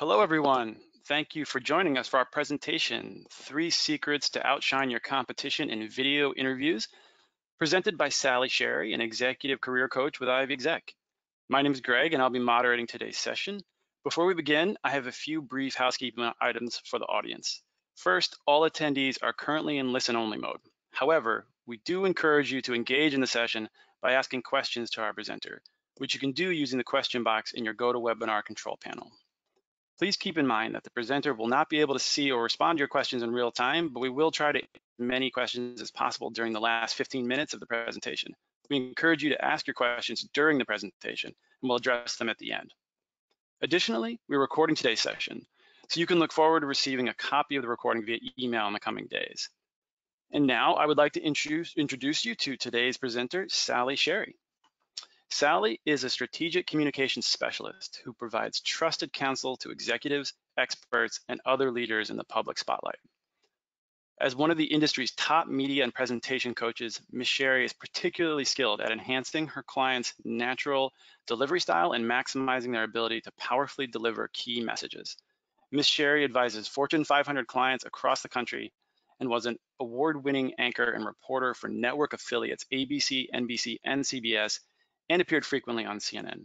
Hello, everyone. Thank you for joining us for our presentation, Three Secrets to Outshine Your Competition in Video Interviews, presented by Sally Sherry, an executive career coach with Ivy Exec. My name is Greg, and I'll be moderating today's session. Before we begin, I have a few brief housekeeping items for the audience. First, all attendees are currently in listen-only mode. However, we do encourage you to engage in the session by asking questions to our presenter, which you can do using the question box in your GoToWebinar control panel. Please keep in mind that the presenter will not be able to see or respond to your questions in real time, but we will try to answer as many questions as possible during the last 15 minutes of the presentation. We encourage you to ask your questions during the presentation, and we'll address them at the end. Additionally, we're recording today's session, so you can look forward to receiving a copy of the recording via email in the coming days. And now I would like to introduce you to today's presenter, Sally Sherry. Sally is a strategic communications specialist who provides trusted counsel to executives, experts, and other leaders in the public spotlight. As one of the industry's top media and presentation coaches, Ms. Sherry is particularly skilled at enhancing her clients' natural delivery style and maximizing their ability to powerfully deliver key messages. Ms. Sherry advises Fortune 500 clients across the country and was an award-winning anchor and reporter for network affiliates ABC, NBC, and CBS, and appeared frequently on CNN.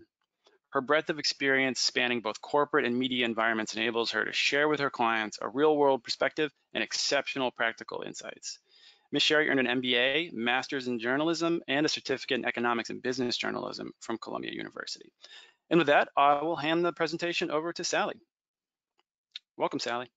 Her breadth of experience spanning both corporate and media environments enables her to share with her clients a real-world perspective and exceptional practical insights. Ms. Sherry earned an MBA, Master's in Journalism, and a Certificate in Economics and Business Journalism from Columbia University. And with that, I will hand the presentation over to Sally. Welcome, Sally.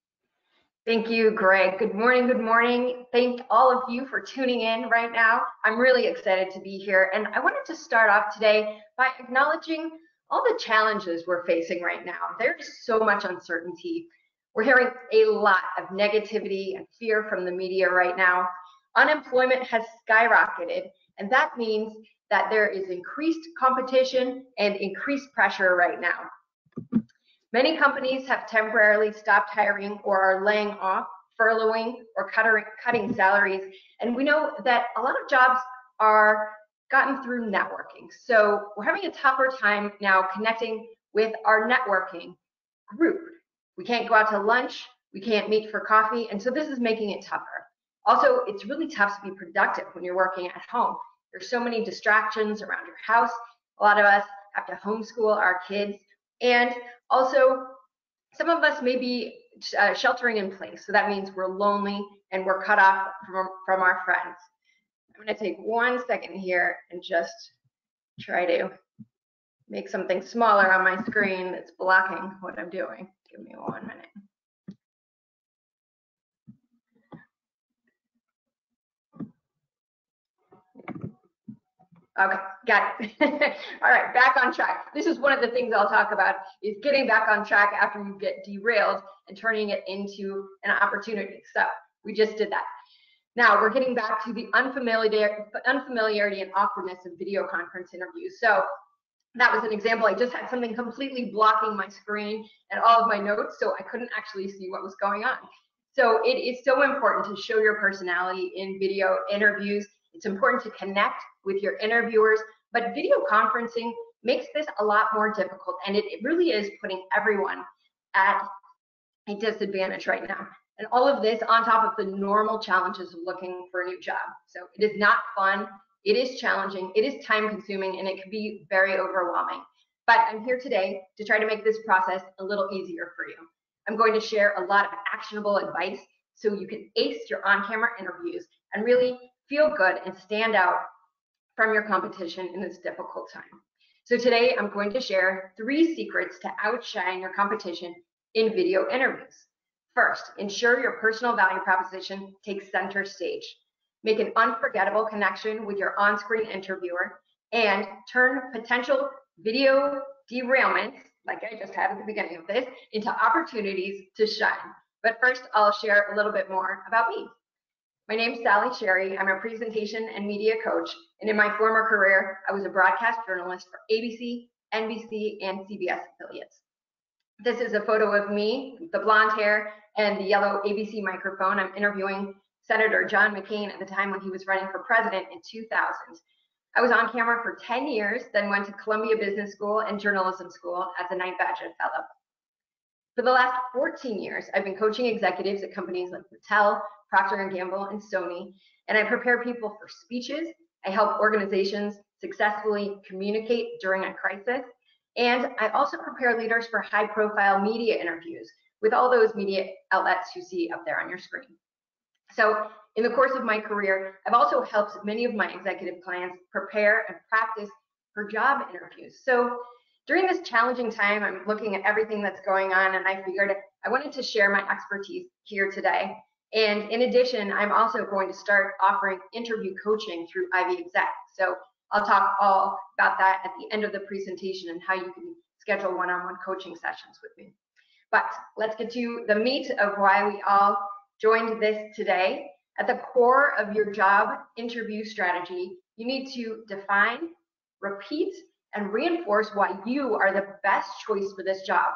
Thank you, Greg. Good morning, good morning. Thank all of you for tuning in right now. I'm really excited to be here, and I wanted to start off today by acknowledging all the challenges we're facing right now. There's so much uncertainty. We're hearing a lot of negativity and fear from the media right now. Unemployment has skyrocketed, and that means that there is increased competition and increased pressure right now. Many companies have temporarily stopped hiring or are laying off, furloughing, or cutting salaries. And we know that a lot of jobs are gotten through networking. So we're having a tougher time now connecting with our networking group. We can't go out to lunch, we can't meet for coffee, and so this is making it tougher. Also, it's really tough to be productive when you're working at home. There's so many distractions around your house. A lot of us have to homeschool our kids. And also, some of us may be sheltering in place. So that means we're lonely and we're cut off from our friends. I'm going to take 1 second here and just try to make something smaller on my screen that's blocking what I'm doing. Give me 1 minute. Okay, got it. All right, back on track. This is one of the things I'll talk about, is getting back on track after you get derailed and turning it into an opportunity. So we just did that. Now we're getting back to the unfamiliarity and awkwardness of video conference interviews. So that was an example. I just had something completely blocking my screen and all of my notes, so I couldn't actually see what was going on. So it is so important to show your personality in video interviews. It's important to connect with your interviewers, but video conferencing makes this a lot more difficult, and it really is putting everyone at a disadvantage right now. And all of this on top of the normal challenges of looking for a new job. So it is not fun, it is challenging, it is time consuming, and it can be very overwhelming. But I'm here today to try to make this process a little easier for you. I'm going to share a lot of actionable advice so you can ace your on-camera interviews and really feel good and stand out from your competition in this difficult time. So today I'm going to share 3 secrets to outshine your competition in video interviews. First, ensure your personal value proposition takes center stage. Make an unforgettable connection with your on-screen interviewer and turn potential video derailments, like I just had at the beginning of this, into opportunities to shine. But first, I'll share a little bit more about me. My name is Sally Sherry. I'm a presentation and media coach, and in my former career, I was a broadcast journalist for ABC, NBC, and CBS affiliates. This is a photo of me, the blonde hair and the yellow ABC microphone. I'm interviewing Senator John McCain at the time when he was running for president in 2000. I was on camera for 10 years, then went to Columbia Business School and Journalism School as a Knight Bagehot Fellow. For the last 14 years, I've been coaching executives at companies like Mattel, Procter & Gamble, and Sony, and I prepare people for speeches. I help organizations successfully communicate during a crisis, and I also prepare leaders for high-profile media interviews with all those media outlets you see up there on your screen. So in the course of my career, I've also helped many of my executive clients prepare and practice for job interviews. So during this challenging time, I'm looking at everything that's going on, and I figured I wanted to share my expertise here today. And in addition, I'm also going to start offering interview coaching through Ivy Exec. So I'll talk all about that at the end of the presentation and how you can schedule one-on-one coaching sessions with me. But let's get to the meat of why we all joined this today. At the core of your job interview strategy, you need to define, repeat, and reinforce why you are the best choice for this job.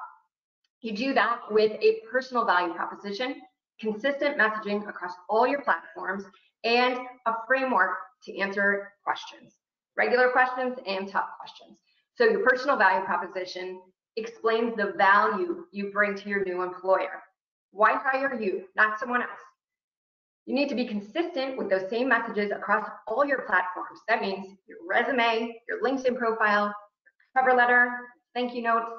You do that with a personal value proposition, consistent messaging across all your platforms, and a framework to answer questions, regular questions and tough questions. So your personal value proposition explains the value you bring to your new employer. Why hire you, not someone else? You need to be consistent with those same messages across all your platforms. That means your resume, your LinkedIn profile, your cover letter, thank you notes,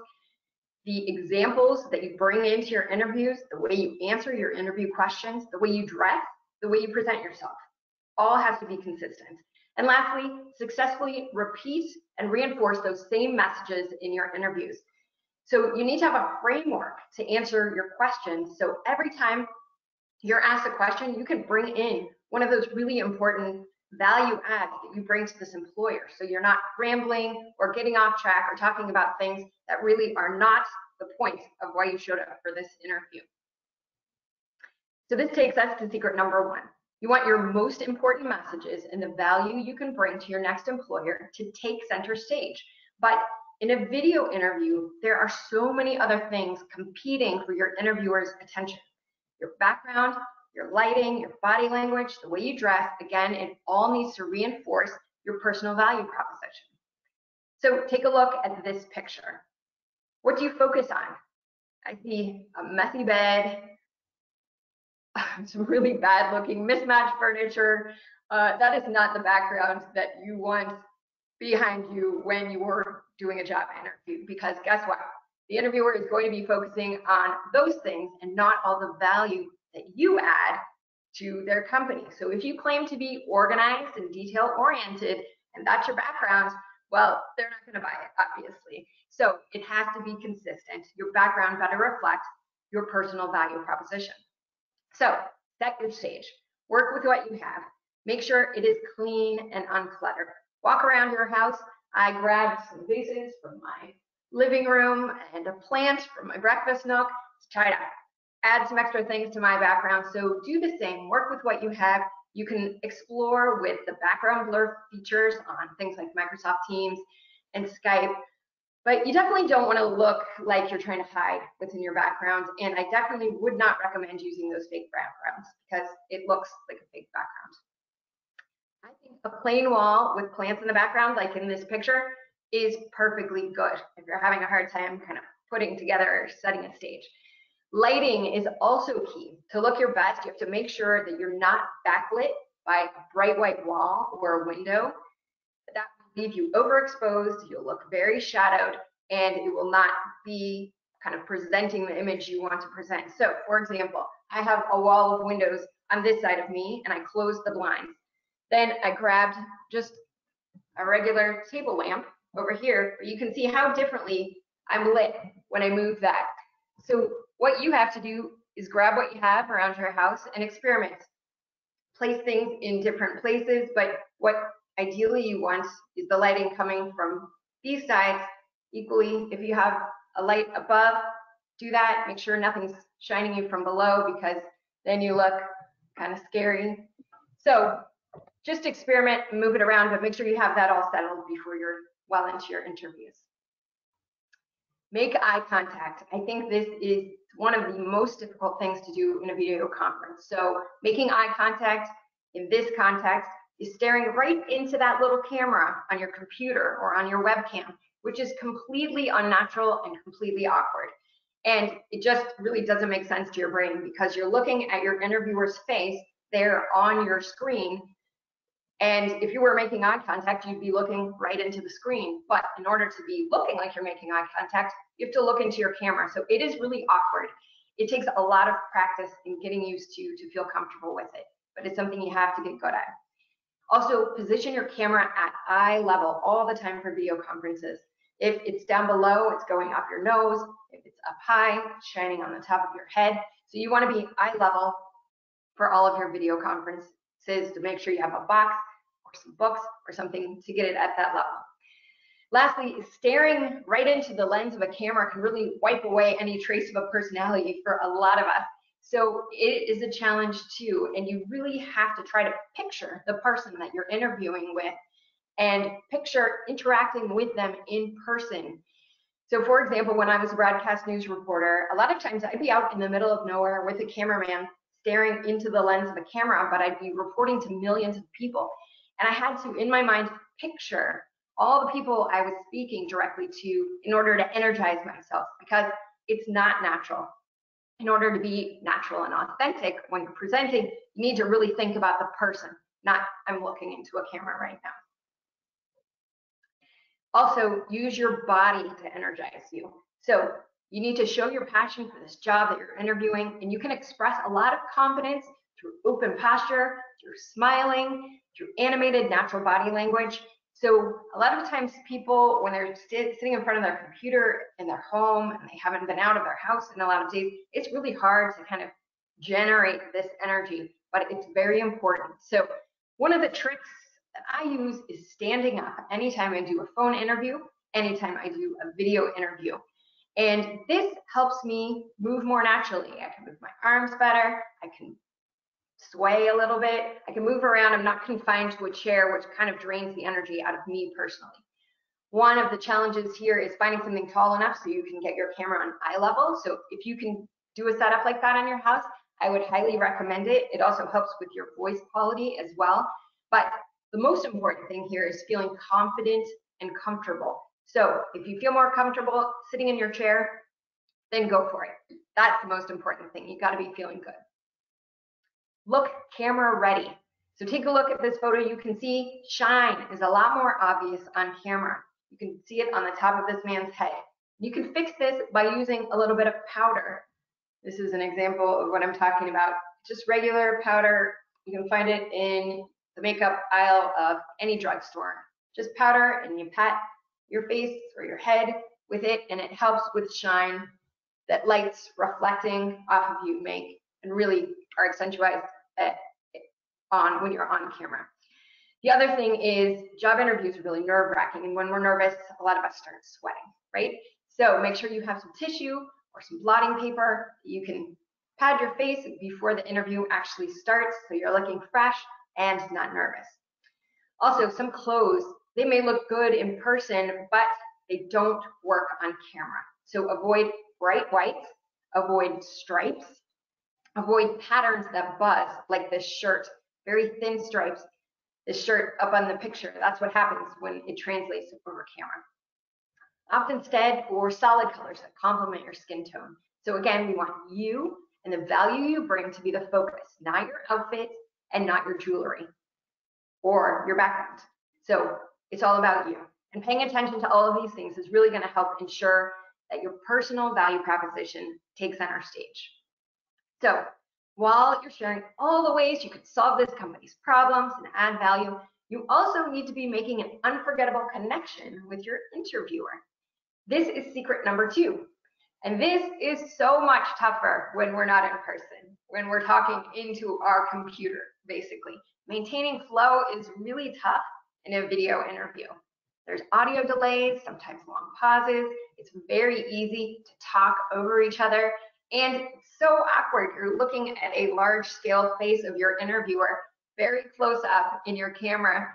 the examples that you bring into your interviews, the way you answer your interview questions, the way you dress, the way you present yourself. All has to be consistent. And lastly, successfully repeat and reinforce those same messages in your interviews. So you need to have a framework to answer your questions. So every time you're asked a question, you can bring in one of those really important value adds that you bring to this employer. So you're not rambling or getting off track or talking about things that really are not the point of why you showed up for this interview. So this takes us to secret number one. You want your most important messages and the value you can bring to your next employer to take center stage. But in a video interview, there are so many other things competing for your interviewer's attention. Your background, your lighting, your body language, the way you dress, again, it all needs to reinforce your personal value proposition. So take a look at this picture. What do you focus on? I see a messy bed, some really bad looking mismatched furniture. That is not the background that you want behind you when you were doing a job interview, because guess what? The interviewer is going to be focusing on those things and not all the value that you add to their company. So if you claim to be organized and detail oriented and that's your background, well, they're not going to buy it, obviously. So it has to be consistent. Your background better reflect your personal value proposition. So set your stage. Work with what you have. Make sure it is clean and uncluttered. Walk around your house. I grabbed some vases from my living room and a plant from my breakfast nook to try to add some extra things to my background. So do the same. Work with what you have. You can explore with the background blur features on things like Microsoft Teams and Skype. But you definitely don't want to look like you're trying to hide what's in your background. And I definitely would not recommend using those fake backgrounds because it looks like a fake background. I think a plain wall with plants in the background, like in this picture, is perfectly good if you're having a hard time kind of putting together or setting a stage. Lighting is also key. To look your best, you have to make sure that you're not backlit by a bright white wall or a window. That will leave you overexposed, you'll look very shadowed, and it will not be kind of presenting the image you want to present. So, for example, I have a wall of windows on this side of me, and I closed the blinds. Then I grabbed just a regular table lamp over here, but you can see how differently I'm lit when I move that. So what you have to do is grab what you have around your house and experiment. Place things in different places, but what ideally you want is the lighting coming from these sides equally. If you have a light above, do that. Make sure nothing's shining you from below because then you look kind of scary. So just experiment and move it around, but make sure you have that all settled before you're well into your interviews. Make eye contact. I think this is one of the most difficult things to do in a video conference. So making eye contact in this context is staring right into that little camera on your computer or on your webcam, which is completely unnatural and completely awkward. And it just really doesn't make sense to your brain because you're looking at your interviewer's face there on your screen. And if you were making eye contact, you'd be looking right into the screen. But in order to be looking like you're making eye contact, you have to look into your camera. So it is really awkward. It takes a lot of practice in getting used to feel comfortable with it, but it's something you have to get good at. Also, position your camera at eye level all the time for video conferences. If it's down below, it's going up your nose. If it's up high, it's shining on the top of your head. So you want to be eye level for all of your video conferences to make sure you have a box or some books or something to get it at that level. Lastly, staring right into the lens of a camera can really wipe away any trace of a personality for a lot of us. So it is a challenge too, and you really have to try to picture the person that you're interviewing with and picture interacting with them in person. So for example, when I was a broadcast news reporter, a lot of times I'd be out in the middle of nowhere with a cameraman staring into the lens of a camera, but I'd be reporting to millions of people. And I had to, in my mind, picture all the people I was speaking directly to in order to energize myself, because it's not natural. In order to be natural and authentic when you're presenting, you need to really think about the person, not I'm looking into a camera right now. Also, use your body to energize you. So you need to show your passion for this job that you're interviewing, and you can express a lot of confidence through open posture, through smiling, through animated natural body language. So a lot of times people, when they're sitting in front of their computer in their home and they haven't been out of their house in a lot of days, it's really hard to kind of generate this energy, but it's very important. So one of the tricks that I use is standing up anytime I do a phone interview, anytime I do a video interview. And this helps me move more naturally. I can move my arms better. I can sway a little bit. I can move around. I'm not confined to a chair, which kind of drains the energy out of me personally. One of the challenges here is finding something tall enough so you can get your camera on eye level. So if you can do a setup like that on your house, I would highly recommend it. It also helps with your voice quality as well. But the most important thing here is feeling confident and comfortable. So if you feel more comfortable sitting in your chair, then go for it. That's the most important thing. You got to be feeling good. Look camera ready. So take a look at this photo. You can see shine is a lot more obvious on camera. You can see it on the top of this man's head. You can fix this by using a little bit of powder. This is an example of what I'm talking about. Just regular powder. You can find it in the makeup aisle of any drugstore. Just powder, and you pat your face or your head with it, and it helps with shine that lights reflecting off of you make and really are accentuated on when you're on camera. The other thing is job interviews are really nerve-wracking, and when we're nervous, a lot of us start sweating, right? So make sure you have some tissue or some blotting paper. You can pad your face before the interview actually starts so you're looking fresh and not nervous. Also, some clothes, they may look good in person, but they don't work on camera. So avoid bright whites, avoid stripes, avoid patterns that buzz, like this shirt, very thin stripes. This shirt up on the picture, that's what happens when it translates over camera. Opt instead for solid colors that complement your skin tone. So again, we want you and the value you bring to be the focus, not your outfit and not your jewelry or your background. So it's all about you. And paying attention to all of these things is really going to help ensure that your personal value proposition takes center stage. So while you're sharing all the ways you could solve this company's problems and add value, you also need to be making an unforgettable connection with your interviewer. This is secret number 2. And this is so much tougher when we're not in person, when we're talking into our computer, basically. Maintaining flow is really tough in a video interview. There's audio delays, sometimes long pauses. It's very easy to talk over each other. And it's so awkward. You're looking at a large scale face of your interviewer very close up in your camera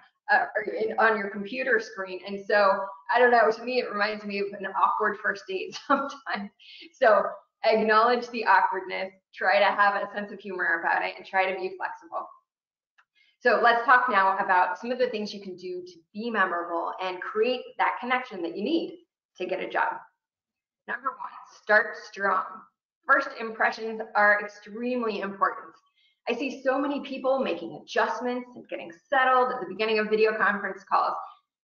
on your computer screen. And so, I don't know, to me, it reminds me of an awkward first date sometimes. So acknowledge the awkwardness, try to have a sense of humor about it, and try to be flexible. So let's talk now about some of the things you can do to be memorable and create that connection that you need to get a job. Number one, start strong. First impressions are extremely important. I see so many people making adjustments and getting settled at the beginning of video conference calls.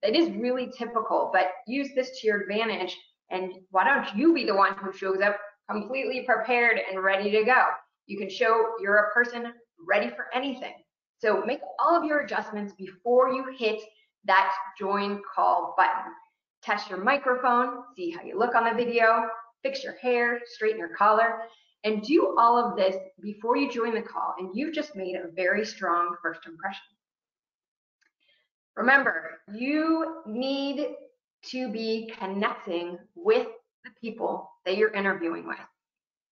That is really typical, but use this to your advantage. And why don't you be the one who shows up completely prepared and ready to go? You can show you're a person ready for anything. So make all of your adjustments before you hit that join call button. Test your microphone, see how you look on the video, fix your hair, straighten your collar, and do all of this before you join the call, and you've just made a very strong first impression. Remember, you need to be connecting with the people that you're interviewing with.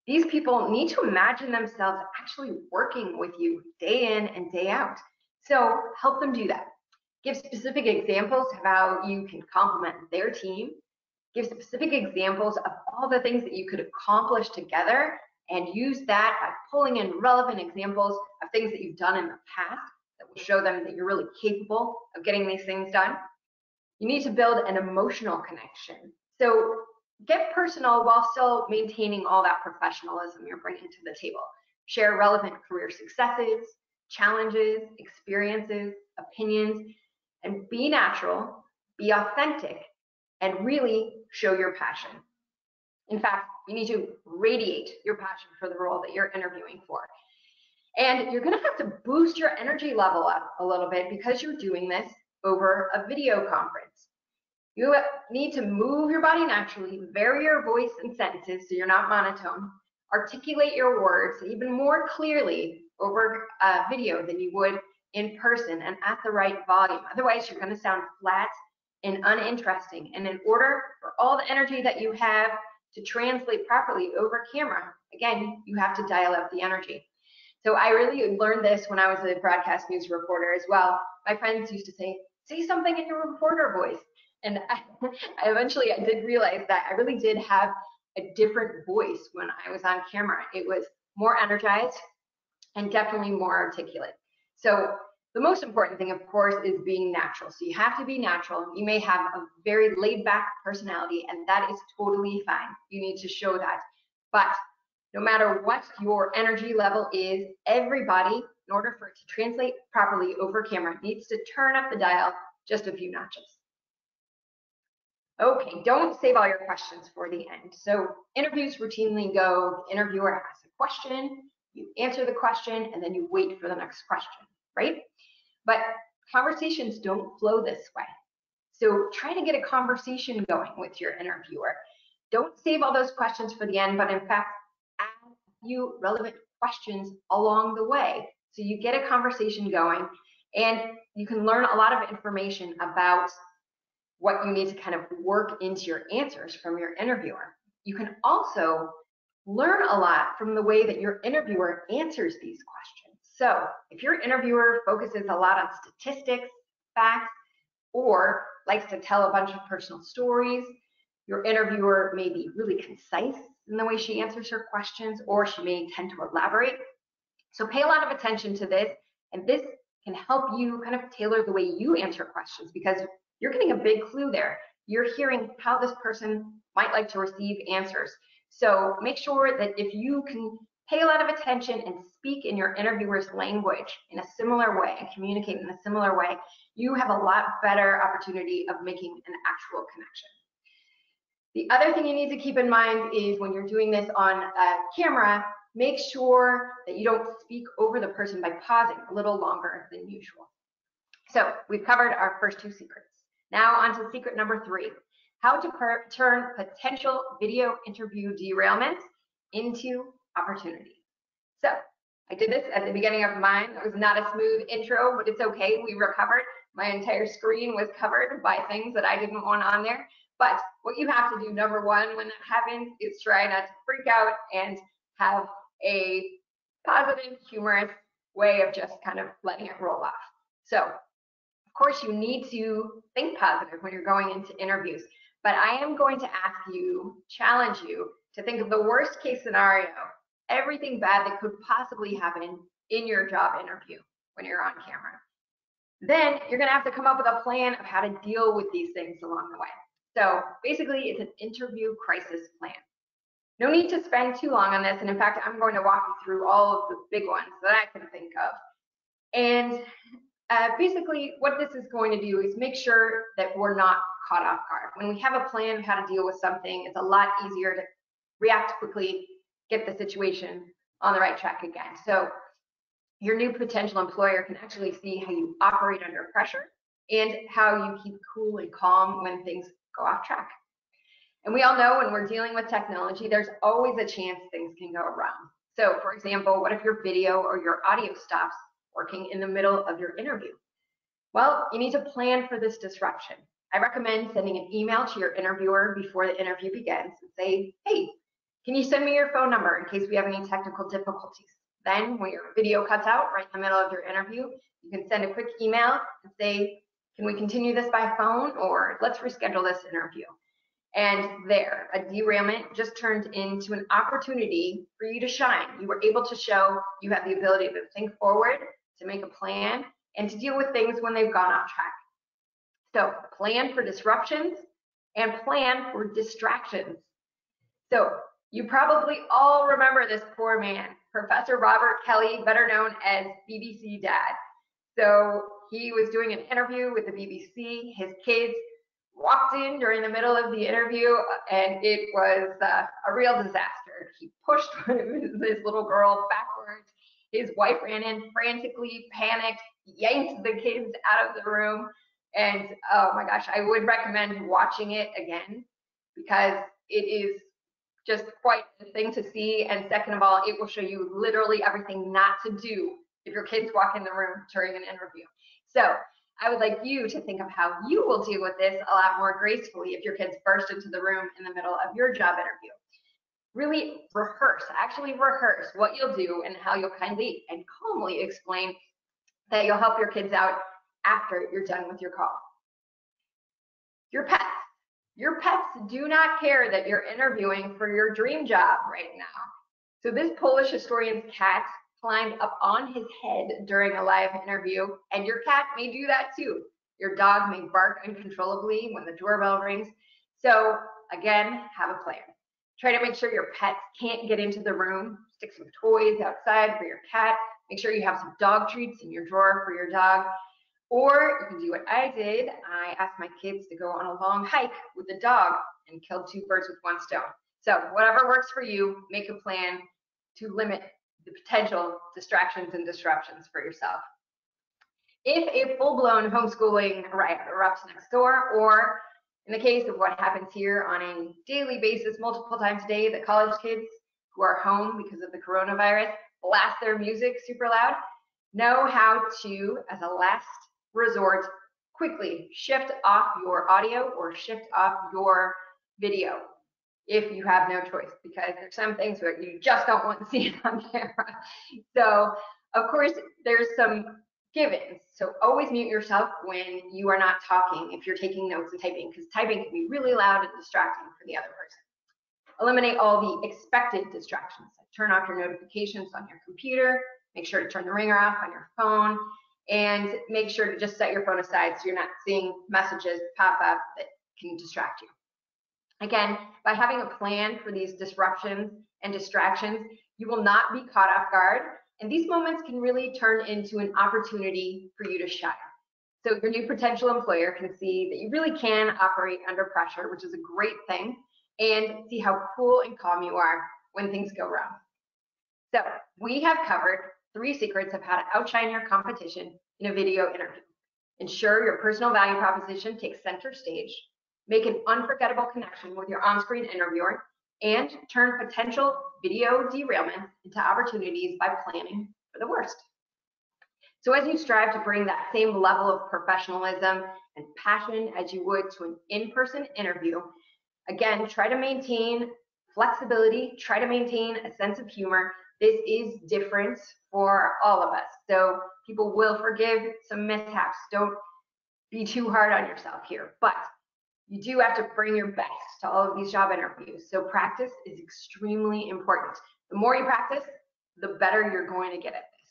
These people need to imagine themselves actually working with you day in and day out. So help them do that. Give specific examples of how you can complement their team. Give specific examples of all the things that you could accomplish together, and use that by pulling in relevant examples of things that you've done in the past that will show them that you're really capable of getting these things done. You need to build an emotional connection. So get personal while still maintaining all that professionalism you're bringing to the table. Share relevant career successes, challenges, experiences, opinions, and be natural, be authentic, and really show your passion. In fact, you need to radiate your passion for the role that you're interviewing for. And you're going to have to boost your energy level up a little bit because you're doing this over a video conference. You need to move your body naturally, vary your voice and sentences so you're not monotone, articulate your words even more clearly over a video than you would in person and at the right volume. Otherwise, you're going to sound flat and uninteresting. And in order for all the energy that you have to translate properly over camera, again, you have to dial up the energy. So I really learned this when I was a broadcast news reporter as well. My friends used to say something in your reporter voice. And I eventually did realize that I really did have a different voice when I was on camera. It was more energized and definitely more articulate. So the most important thing, of course, is being natural. So you have to be natural. You may have a very laid-back personality, and that is totally fine. You need to show that. But no matter what your energy level is, everybody, in order for it to translate properly over camera, needs to turn up the dial just a few notches. Okay, don't save all your questions for the end. So interviews routinely go, the interviewer asks a question, you answer the question, and then you wait for the next question, right? But conversations don't flow this way. So try to get a conversation going with your interviewer. Don't save all those questions for the end, but in fact, ask you relevant questions along the way. So you get a conversation going, and you can learn a lot of information about what you need to kind of work into your answers from your interviewer. You can also learn a lot from the way that your interviewer answers these questions. So if your interviewer focuses a lot on statistics, facts, or likes to tell a bunch of personal stories, your interviewer may be really concise in the way she answers her questions, or she may tend to elaborate. So pay a lot of attention to this, and this can help you kind of tailor the way you answer questions, because you're getting a big clue there. You're hearing how this person might like to receive answers. So make sure that if you can pay a lot of attention and speak in your interviewer's language in a similar way and communicate in a similar way, you have a lot better opportunity of making an actual connection. The other thing you need to keep in mind is when you're doing this on a camera, make sure that you don't speak over the person by pausing a little longer than usual. So we've covered our first two secrets. Now on to secret number 3, how to turn potential video interview derailments into opportunity. So I did this at the beginning of mine. It was not a smooth intro, but it's okay. We recovered. My entire screen was covered by things that I didn't want on there. But what you have to do, number one, when that happens, is try not to freak out and have a positive, humorous way of just kind of letting it roll off. So of course, you need to think positive when you're going into interviews, but I am going to challenge you to think of the worst case scenario, everything bad that could possibly happen in your job interview when you're on camera. Then you're going to have to come up with a plan of how to deal with these things along the way. So basically, it's an interview crisis plan. No need to spend too long on this, and in fact, I'm going to walk you through all of the big ones that I can think of. And basically, what this is going to do is make sure that we're not caught off guard. When we have a plan of how to deal with something, it's a lot easier to react quickly, get the situation on the right track again. So your new potential employer can actually see how you operate under pressure and how you keep cool and calm when things go off track. And we all know when we're dealing with technology, there's always a chance things can go wrong. So for example, what if your video or your audio stops working in the middle of your interview? Well, you need to plan for this disruption. I recommend sending an email to your interviewer before the interview begins and say, hey, can you send me your phone number in case we have any technical difficulties? Then when your video cuts out right in the middle of your interview, you can send a quick email and say, can we continue this by phone, or let's reschedule this interview? And there, a derailment just turned into an opportunity for you to shine. You were able to show you have the ability to think forward, to make a plan, and to deal with things when they've gone off track. So plan for disruptions and plan for distractions. So you probably all remember this poor man, Professor Robert Kelly, better known as BBC Dad. So he was doing an interview with the BBC. His kids walked in during the middle of the interview, and it was a real disaster. He pushed this little girl backwards. His wife ran in frantically, panicked, yanked the kids out of the room. And oh my gosh, I would recommend watching it again because it is just quite a thing to see. And second of all, it will show you literally everything not to do if your kids walk in the room during an interview. So I would like you to think of how you will deal with this a lot more gracefully if your kids burst into the room in the middle of your job interview. Really actually rehearse what you'll do and how you'll kindly and calmly explain that you'll help your kids out after you're done with your call. Your pets. Your pets do not care that you're interviewing for your dream job right now. So this Polish historian's cat climbed up on his head during a live interview, and your cat may do that too. Your dog may bark uncontrollably when the doorbell rings. So again, have a plan. Try to make sure your pets can't get into the room. Stick some toys outside for your cat. Make sure you have some dog treats in your drawer for your dog. Or you can do what I did. I asked my kids to go on a long hike with the dog and killed two birds with one stone. So whatever works for you, make a plan to limit the potential distractions and disruptions for yourself. If a full-blown homeschooling riot erupts next door, or in the case of what happens here on a daily basis, multiple times a day, the college kids who are home because of the coronavirus blast their music super loud, know how to, as a last resort, quickly shift off your audio or shift off your video if you have no choice, because there's some things that you just don't want to see on camera. So of course there's some givens, so always mute yourself when you are not talking if you're taking notes and typing, because typing can be really loud and distracting for the other person. Eliminate all the expected distractions. Turn off your notifications on your computer, make sure to turn the ringer off on your phone, and make sure to just set your phone aside so you're not seeing messages pop up that can distract you. Again, by having a plan for these disruptions and distractions, you will not be caught off guard, and these moments can really turn into an opportunity for you to shine. So your new potential employer can see that you really can operate under pressure, which is a great thing, and see how cool and calm you are when things go wrong. So we have covered 3 secrets of how to outshine your competition in a video interview. Ensure your personal value proposition takes center stage, make an unforgettable connection with your on-screen interviewer, and turn potential video derailments into opportunities by planning for the worst. So as you strive to bring that same level of professionalism and passion as you would to an in-person interview, again, try to maintain flexibility, try to maintain a sense of humor. This is different for all of us, so people will forgive some mishaps. Don't be too hard on yourself here, but you do have to bring your best to all of these job interviews. So practice is extremely important. The more you practice, the better you're going to get at this.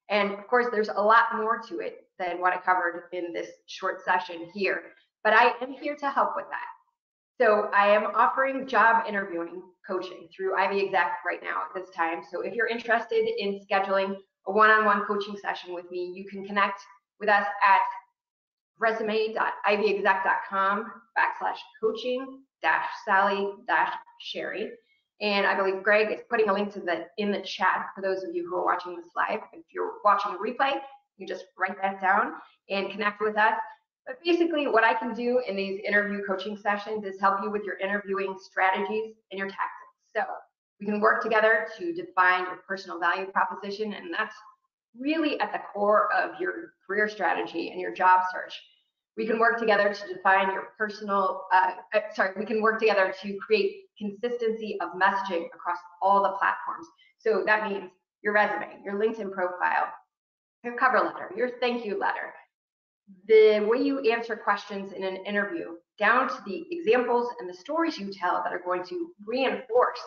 And of course, there's a lot more to it than what I covered in this short session here, but I am here to help with that. So I am offering job interviewing coaching through Ivy Exact right now at this time. So if you're interested in scheduling a one-on-one coaching session with me, you can connect with us at resume.ivyexact.com/coaching-sally-sherry. And I believe Greg is putting a link to that in the chat for those of you who are watching this live. If you're watching a replay, you just write that down and connect with us. But basically what I can do in these interview coaching sessions is help you with your interviewing strategies and your tactics. So we can work together to define your personal value proposition, and that's really at the core of your career strategy and your job search. We can work together to define your personal, we can work together to create consistency of messaging across all the platforms. So that means your resume, your LinkedIn profile, your cover letter, your thank you letter, the way you answer questions in an interview, down to the examples and the stories you tell that are going to reinforce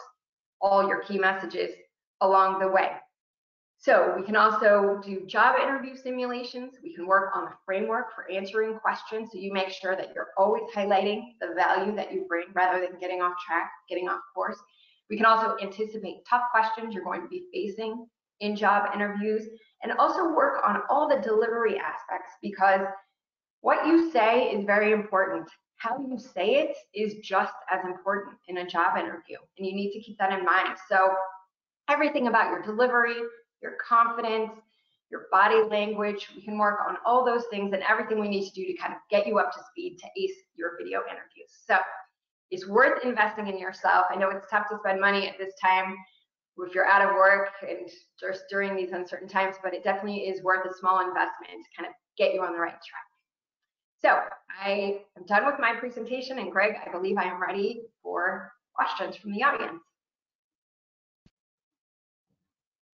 all your key messages along the way. So we can also do job interview simulations. We can work on the framework for answering questions, so you make sure that you're always highlighting the value that you bring rather than getting off track, getting off course. We can also anticipate tough questions you're going to be facing in job interviews, and also work on all the delivery aspects, because what you say is very important. How you say it is just as important in a job interview, and you need to keep that in mind. So everything about your delivery, your confidence, your body language, we can work on all those things and everything we need to do to kind of get you up to speed to ace your video interviews. So it's worth investing in yourself. I know it's tough to spend money at this time if you're out of work and just during these uncertain times, but it definitely is worth a small investment to kind of get you on the right track. So I am done with my presentation, and Greg, I believe I am ready for questions from the audience.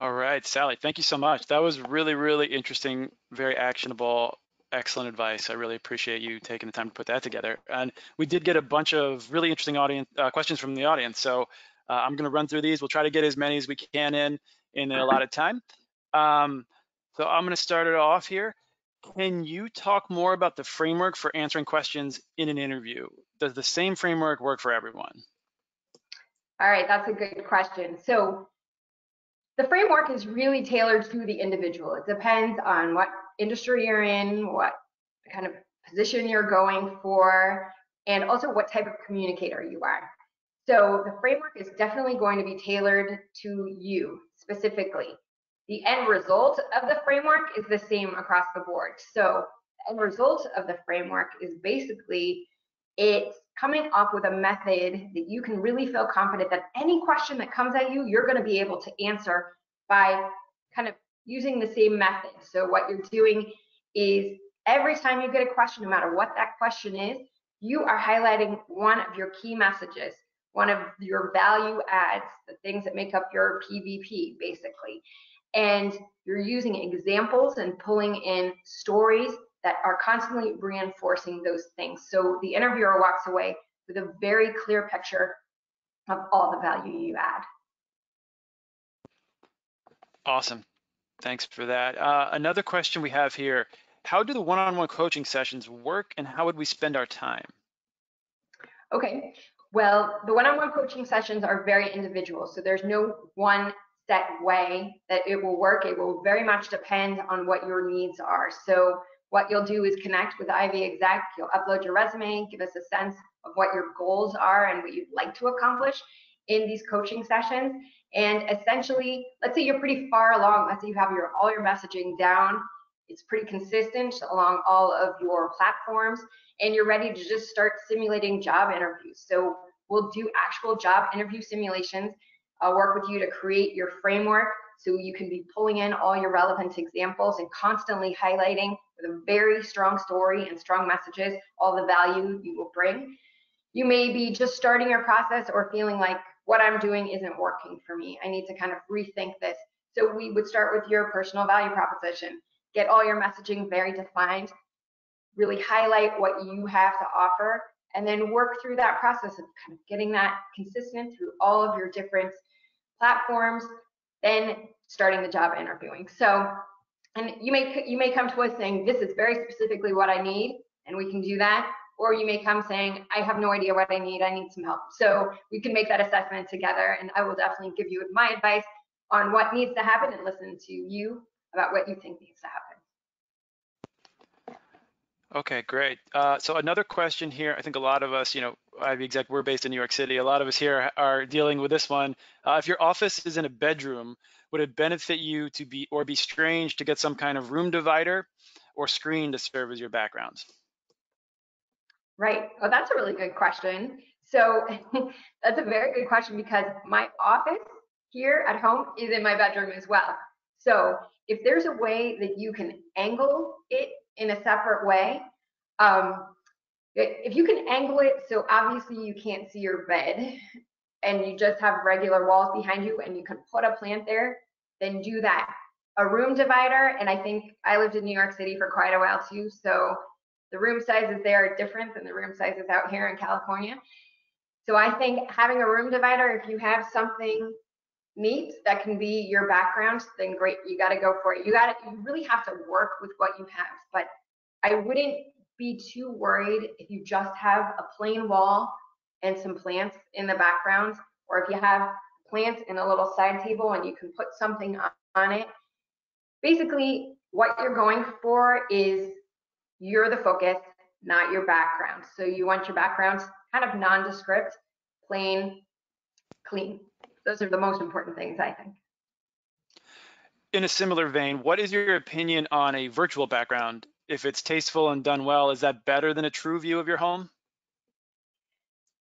All right, Sally, thank you so much. That was really, really interesting, very actionable, excellent advice. I really appreciate you taking the time to put that together. And we did get a bunch of really interesting audience questions from the audience. So I'm going to run through these. We'll try to get as many as we can in the allotted time. So I'm going to start it off here. Can you talk more about the framework for answering questions in an interview? Does the same framework work for everyone? All right, that's a good question. So the framework is really tailored to the individual. It depends on what industry you're in, what kind of position you're going for, and also what type of communicator you are. So the framework is definitely going to be tailored to you specifically. The end result of the framework is the same across the board. So the end result of the framework is basically it's coming up with a method that you can really feel confident that any question that comes at you, you're going to be able to answer by kind of using the same method. So what you're doing is every time you get a question, no matter what that question is, you are highlighting one of your key messages, one of your value adds, the things that make up your PVP, basically. And you're using examples and pulling in stories that are constantly reinforcing those things. So the interviewer walks away with a very clear picture of all the value you add. Awesome. Thanks for that. Another question we have here, how do the one-on-one coaching sessions work, and how would we spend our time? Okay, well, the one-on-one coaching sessions are very individual, so there's no one set way that it will work. It will very much depend on what your needs are. So what you'll do is connect with Ivy Exact, you'll upload your resume, give us a sense of what your goals are and what you'd like to accomplish in these coaching sessions. And essentially, let's say you're pretty far along, let's say you have all your messaging down, it's pretty consistent along all of your platforms, and you're ready to just start simulating job interviews. So we'll do actual job interview simulations. I'll work with you to create your framework so you can be pulling in all your relevant examples and constantly highlighting with a very strong story and strong messages all the value you will bring. You may be just starting your process or feeling like what I'm doing isn't working for me. I need to kind of rethink this. So we would start with your personal value proposition, get all your messaging very defined, really highlight what you have to offer, and then work through that process of kind of getting that consistent through all of your different platforms, then starting the job interviewing. So, and you may come to us saying, this is very specifically what I need, and we can do that. or you may come saying, I have no idea what I need some help. So we can make that assessment together, and I will definitely give you my advice on what needs to happen and listen to you about what you think needs to happen. Okay, great. So another question here, I think a lot of us, Ivy Exec, we're based in New York City. A lot of us here are dealing with this one. If your office is in a bedroom, would it benefit you to be strange to get some kind of room divider or screen to serve as your background? Right. Oh, that's a really good question. So that's a very good question because my office here at home is in my bedroom as well. So if there's a way that you can angle it in a separate way, if you can angle it so obviously you can't see your bed and you just have regular walls behind you and you can put a plant there, then do that. A room divider, and I think I lived in New York City for quite a while too, so the room sizes there are different than the room sizes out here in California. So I think having a room divider, if you have something neat that can be your background, then great, you got to go for it. You really have to work with what you have, but I wouldn't be too worried if you just have a plain wall and some plants in the background, or if you have plants in a little side table and you can put something on it. Basically, what you're going for is you're the focus, not your background. So you want your background kind of nondescript, plain, clean. Those are the most important things, I think. In a similar vein, what is your opinion on a virtual background? If it's tasteful and done well, is that better than a true view of your home?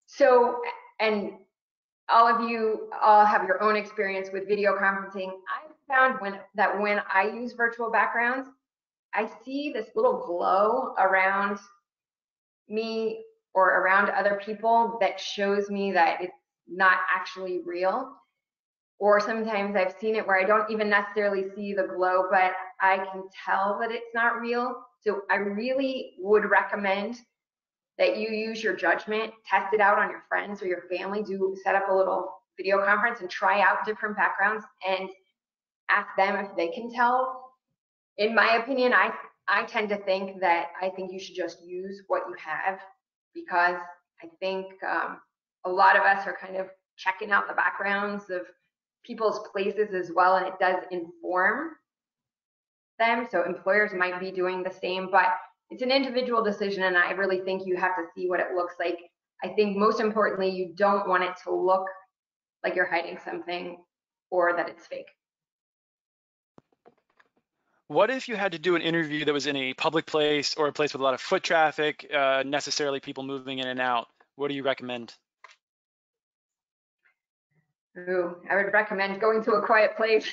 So, and all of you all have your own experience with video conferencing. I've found when I use virtual backgrounds, I see this little glow around me or around other people that shows me that it's not actually real. Or sometimes I've seen it where I don't even necessarily see the glow, but I can tell that it's not real. So I really would recommend that you use your judgment, test it out on your friends or your family, set up a little video conference and try out different backgrounds and ask them if they can tell. In my opinion, I tend to think that I think you should just use what you have, because I think a lot of us are kind of checking out the backgrounds of people's places as well, and it does inform them. So employers might be doing the same, but it's an individual decision, and I really think you have to see what it looks like. I think most importantly, you don't want it to look like you're hiding something or that it's fake. What if you had to do an interview that was in a public place or a place with a lot of foot traffic, necessarily people moving in and out? What do you recommend? Ooh, I would recommend going to a quiet place.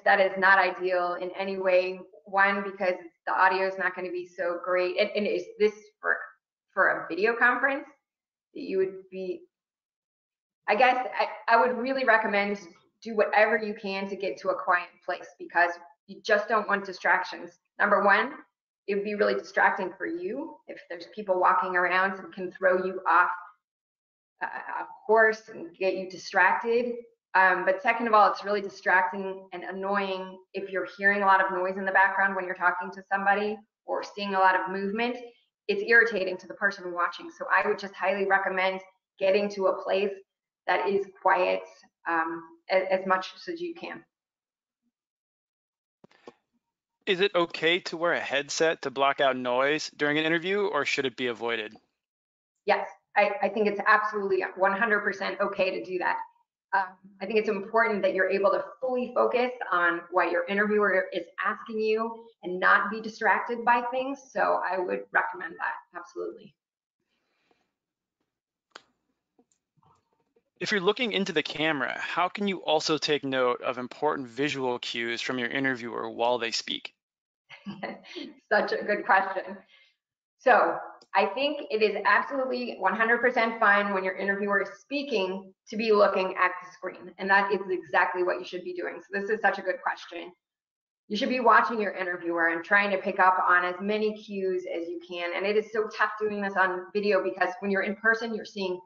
That is not ideal in any way. One, because the audio is not going to be so great. And is this for a video conference that you would be, I guess I would really recommend do whatever you can to get to a quiet place, because you just don't want distractions. Number one, it would be really distracting for you if there's people walking around and can throw you off course and get you distracted. But second of all, it's really distracting and annoying if you're hearing a lot of noise in the background when you're talking to somebody or seeing a lot of movement. It's irritating to the person watching. So I would just highly recommend getting to a place that is quiet as much as you can. Is it okay to wear a headset to block out noise during an interview, or should it be avoided? Yes, I think it's absolutely 100% okay to do that. I think it's important that you're able to fully focus on what your interviewer is asking you and not be distracted by things. So I would recommend that, absolutely. If you're looking into the camera, how can you also take note of important visual cues from your interviewer while they speak? Such a good question. So I think it is absolutely 100% fine when your interviewer is speaking to be looking at the screen. And that is exactly what you should be doing. So this is such a good question. You should be watching your interviewer and trying to pick up on as many cues as you can. And it is so tough doing this on video, because when you're in person, you're seeing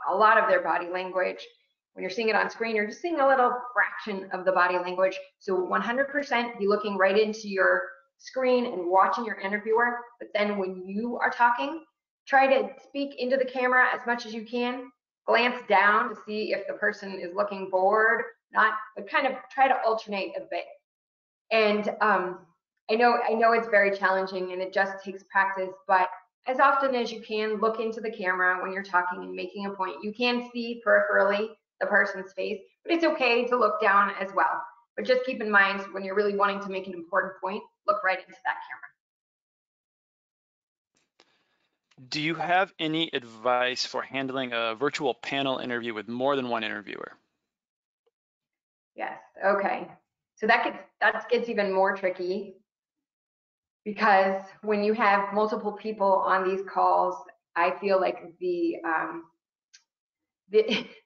a lot of their body language. When you're seeing it on screen, you're just seeing a little fraction of the body language. So 100% be looking right into your screen and watching your interviewer. But then when you are talking, try to speak into the camera as much as you can. Glance down to see if the person is looking bored, not, but kind of try to alternate a bit. And I know it's very challenging and it just takes practice, but as often as you can, look into the camera when you're talking and making a point. You can see peripherally the person's face, but it's okay to look down as well. But just keep in mind, when you're really wanting to make an important point, look right into that camera. Do you have any advice for handling a virtual panel interview with more than one interviewer? Yes, okay. So that gets even more tricky, because when you have multiple people on these calls, I feel like the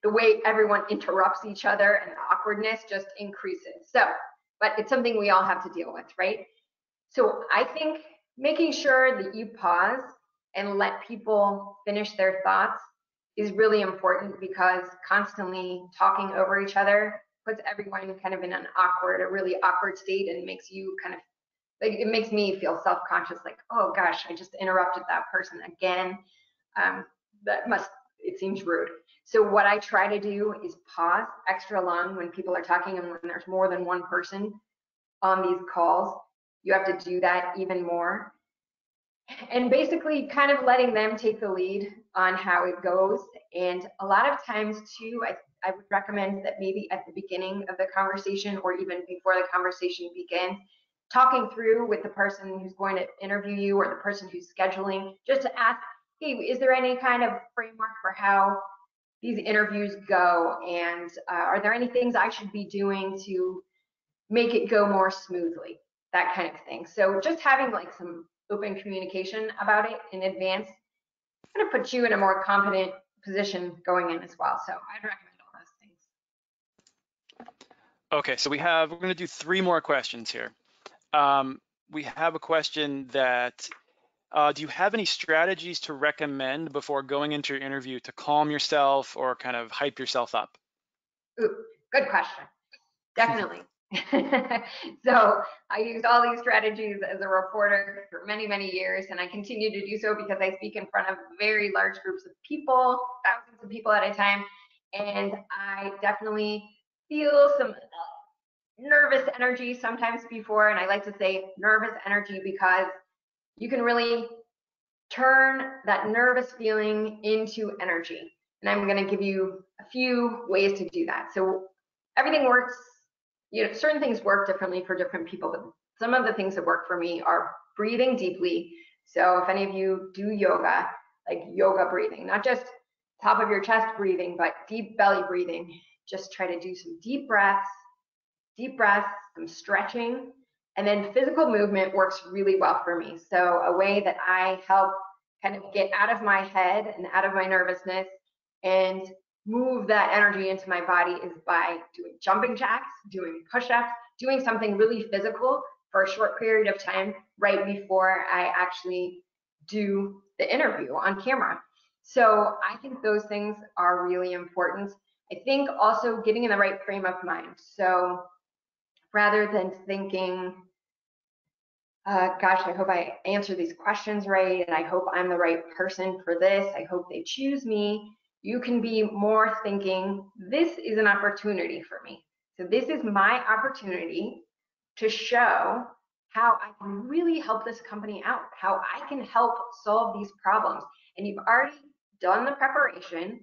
way everyone interrupts each other and the awkwardness just increases. So, but it's something we all have to deal with, right? So I think making sure that you pause and let people finish their thoughts is really important, because constantly talking over each other puts everyone kind of in a really awkward state, and makes you kind of, like, it makes me feel self-conscious, like, oh gosh, I just interrupted that person again. It seems rude. So what I try to do is pause extra long when people are talking, and when there's more than one person on these calls, you have to do that even more. And basically kind of letting them take the lead on how it goes. And a lot of times too, I would recommend that maybe at the beginning of the conversation, or even before the conversation begins, talking through with the person who's going to interview you, or the person who's scheduling, just to ask, hey, is there any kind of framework for how these interviews go? And are there any things I should be doing to make it go more smoothly? That kind of thing. So just having like some open communication about it in advance kind of puts you in a more confident position going in as well. So I'd recommend all those things. Okay, so we're going to do 3 more questions here. We have a question that, do you have any strategies to recommend before going into your interview to calm yourself or kind of hype yourself up? Ooh, good question. Definitely. So I used all these strategies as a reporter for many, many years, and I continue to do so because I speak in front of very large groups of people, thousands of people at a time, and I definitely feel some nervous energy sometimes before, and I like to say nervous energy because you can really turn that nervous feeling into energy. And I'm going to give you a few ways to do that. So everything works, certain things work differently for different people, but some of the things that work for me are breathing deeply. So if any of you do yoga, like yoga breathing, not just top of your chest breathing, but deep belly breathing, just try to do some deep breaths, some stretching, and then physical movement works really well for me. So a way that I help kind of get out of my head and out of my nervousness and move that energy into my body is by doing jumping jacks, doing push-ups, doing something really physical for a short period of time right before I actually do the interview on camera. So I think those things are really important. I think also getting in the right frame of mind. So rather than thinking, gosh, I hope I answer these questions right, and I hope I'm the right person for this, I hope they choose me, you can be more thinking, this is an opportunity for me. So this is my opportunity to show how I can really help this company out, how I can help solve these problems. And you've already done the preparation,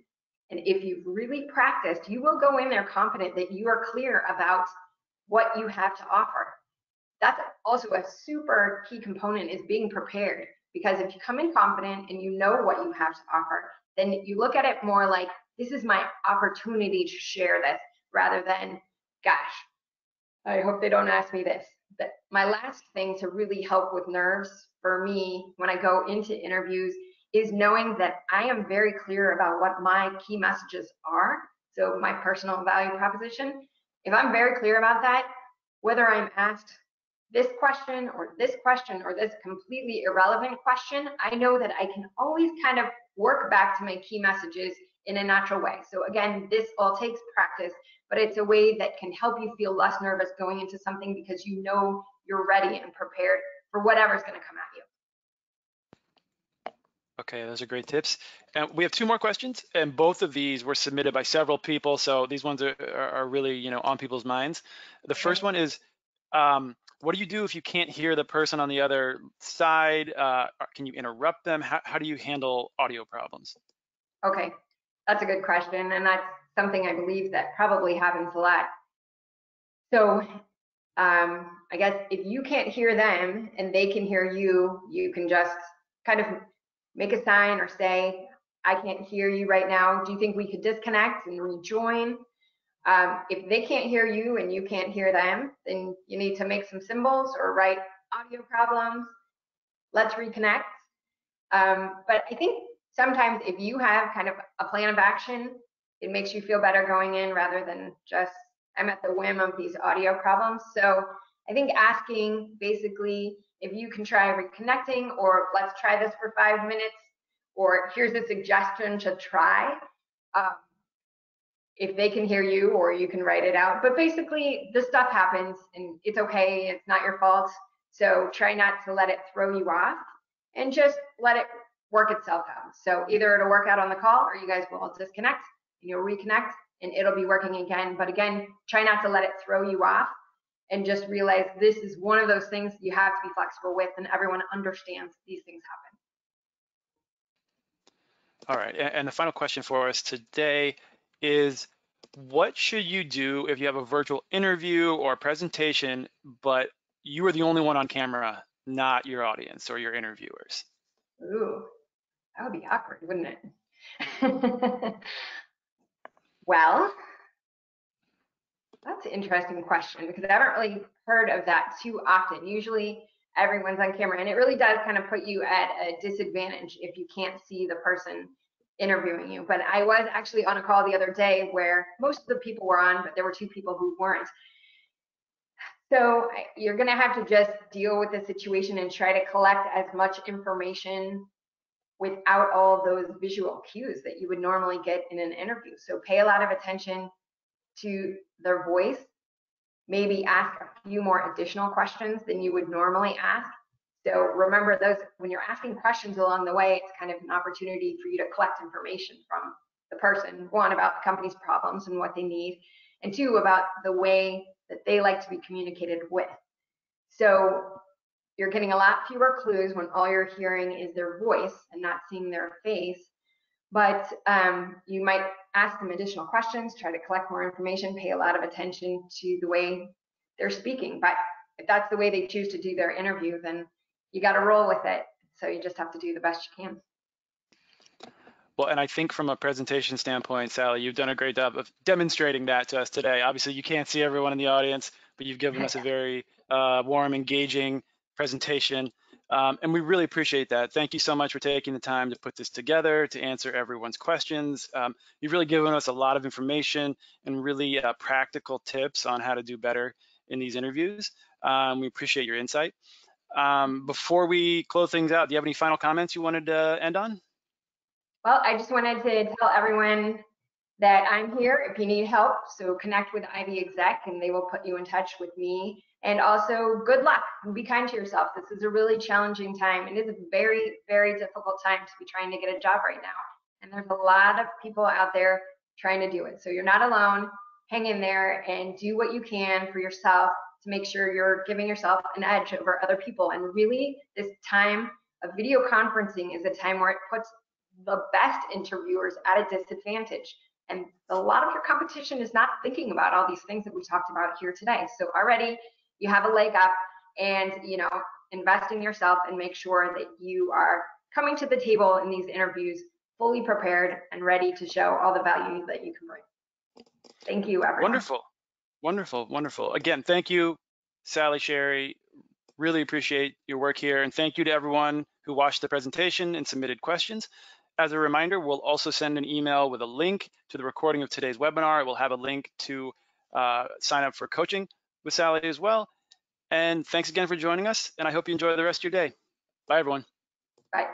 and if you've really practiced, you will go in there confident that you are clear about what you have to offer. That's also a super key component, is being prepared, because if you come in confident and you know what you have to offer, then you look at it more like, this is my opportunity to share this, rather than, gosh, I hope they don't ask me this. But my last thing to really help with nerves for me when I go into interviews is knowing that I am very clear about what my key messages are. So my personal value proposition, if I'm very clear about that, whether I'm asked this question or this completely irrelevant question, I know that I can always kind of work back to my key messages in a natural way. So again, this all takes practice, but it's a way that can help you feel less nervous going into something because you know you're ready and prepared for whatever's going to come at you. Okay, those are great tips. And we have 2 more questions, and both of these were submitted by several people, so these ones are really, you know, on people's minds. The first one is, what do you do if you can't hear the person on the other side? Can you interrupt them? How do you handle audio problems? Okay, that's a good question, and that's something I believe that probably happens a lot. So I guess if you can't hear them and they can hear you, you can just kind of make a sign or say, I can't hear you right now. Do you think we could disconnect and rejoin? If they can't hear you and you can't hear them, then you need to make some symbols or write audio problems. Let's reconnect. But I think sometimes if you have kind of a plan of action, it makes you feel better going in rather than just, I'm at the whim of these audio problems. So I think asking basically if you can try reconnecting, or let's try this for 5 minutes, or here's a suggestion to try. If they can hear you, or you can write it out. But basically, this stuff happens and it's okay. It's not your fault. So try not to let it throw you off and just let it work itself out. So either it'll work out on the call, or you guys will disconnect and you'll reconnect and it'll be working again. But again, try not to let it throw you off, and just realize this is one of those things you have to be flexible with, and everyone understands these things happen. All right, and the final question for us today is, what should you do if you have a virtual interview or a presentation, but you are the only one on camera, not your audience or your interviewers? Ooh, that would be awkward, wouldn't it? Well, that's an interesting question, because I haven't really heard of that too often. Usually everyone's on camera, and it really does kind of put you at a disadvantage if you can't see the person interviewing you. But I was actually on a call the other day where most of the people were on, but there were 2 people who weren't. So you're going to have to just deal with the situation and try to collect as much information without all of those visual cues that you would normally get in an interview. So pay a lot of attention to their voice, maybe ask a few more additional questions than you would normally ask. So remember those, when you're asking questions along the way, it's kind of an opportunity for you to collect information from the person, 1, about the company's problems and what they need, and 2, about the way that they like to be communicated with. So you're getting a lot fewer clues when all you're hearing is their voice and not seeing their face. But you might ask them additional questions, try to collect more information, pay a lot of attention to the way they're speaking. But if that's the way they choose to do their interview, then you got to roll with it. So you just have to do the best you can. Well, and I think from a presentation standpoint, Sally, you've done a great job of demonstrating that to us today. Obviously, you can't see everyone in the audience, but you've given us a very warm, engaging presentation. And we really appreciate that. Thank you so much for taking the time to put this together, to answer everyone's questions. You've really given us a lot of information and really practical tips on how to do better in these interviews. We appreciate your insight. Before we close things out, do you have any final comments you wanted to end on? Well, I just wanted to tell everyone that I'm here if you need help. So connect with Ivy Exec and they will put you in touch with me. And also, good luck and be kind to yourself. This is a really challenging time. It is a very, very difficult time to be trying to get a job right now. And there's a lot of people out there trying to do it. So you're not alone. Hang in there and do what you can for yourself to make sure you're giving yourself an edge over other people. And really, this time of video conferencing is a time where it puts the best interviewers at a disadvantage. And a lot of your competition is not thinking about all these things that we talked about here today. So already you have a leg up, and invest in yourself and make sure that you are coming to the table in these interviews fully prepared and ready to show all the value that you can bring. Thank you, everyone. Wonderful, wonderful, wonderful. Again, thank you, Sally, Sherry. Really appreciate your work here. And thank you to everyone who watched the presentation and submitted questions. As a reminder, we'll also send an email with a link to the recording of today's webinar. It will have a link to sign up for coaching with Sally as well. And thanks again for joining us, and I hope you enjoy the rest of your day. Bye, everyone. Bye.